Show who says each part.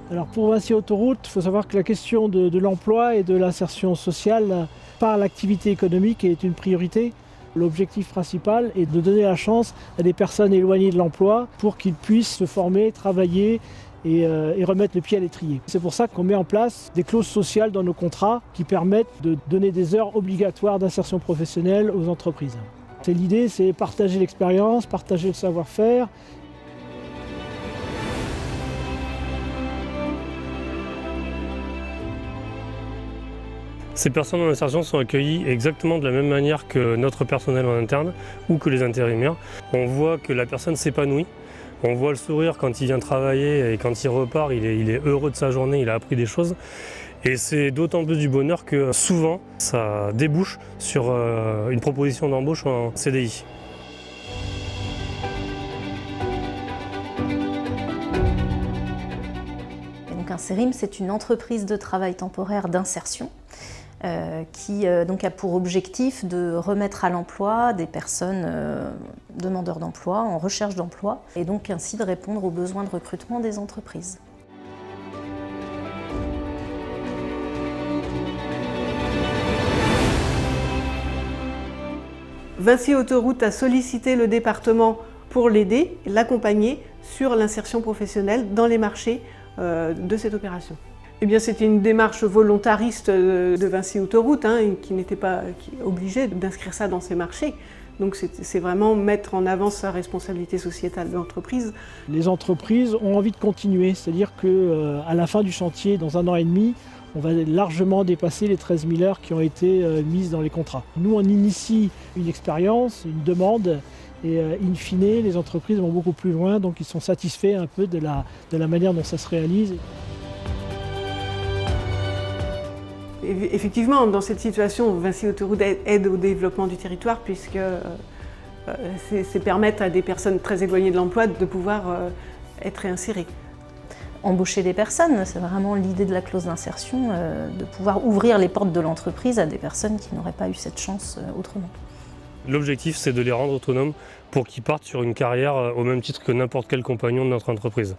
Speaker 1: Alors pour Vinci Autoroute, il faut savoir que la question de l'emploi et de l'insertion sociale par l'activité économique est une priorité. L'objectif principal est de donner la chance à des personnes éloignées de l'emploi pour qu'ils puissent se former, travailler et remettre le pied à l'étrier. C'est pour ça qu'on met en place des clauses sociales dans nos contrats qui permettent de donner des heures obligatoires d'insertion professionnelle aux entreprises. L'idée, c'est partager l'expérience, partager le savoir-faire.
Speaker 2: Ces personnes en insertion sont accueillies exactement de la même manière que notre personnel en interne ou que les intérimaires. On voit que la personne s'épanouit, on voit le sourire quand il vient travailler et quand il repart, il est heureux de sa journée, il a appris des choses. Et c'est d'autant plus du bonheur que souvent, ça débouche sur une proposition d'embauche en CDI.
Speaker 3: Donc un CERIM, c'est une entreprise de travail temporaire d'insertion qui donc a pour objectif de remettre à l'emploi des personnes demandeurs d'emploi, en recherche d'emploi, et donc ainsi de répondre aux besoins de recrutement des entreprises.
Speaker 4: Vinci Autoroute a sollicité le département pour l'aider, l'accompagner sur l'insertion professionnelle dans les marchés de cette opération. Eh bien, c'était une démarche volontariste de Vinci Autoroute, qui n'était pas obligée d'inscrire ça dans ses marchés. Donc c'est vraiment mettre en avant sa responsabilité sociétale de l'entreprise.
Speaker 1: Les entreprises ont envie de continuer, c'est-à-dire qu'à la fin du chantier, dans 1 an et demi, on va largement dépasser les 13 000 heures qui ont été mises dans les contrats. Nous, on initie une expérience, une demande, et in fine, les entreprises vont beaucoup plus loin, donc ils sont satisfaits un peu de la manière dont ça se réalise.
Speaker 4: Effectivement, dans cette situation, Vinci Autoroute aide au développement du territoire puisque c'est permettre à des personnes très éloignées de l'emploi de pouvoir être réinsérées.
Speaker 3: Embaucher des personnes, c'est vraiment l'idée de la clause d'insertion, de pouvoir ouvrir les portes de l'entreprise à des personnes qui n'auraient pas eu cette chance autrement.
Speaker 2: L'objectif, c'est de les rendre autonomes pour qu'ils partent sur une carrière au même titre que n'importe quel compagnon de notre entreprise.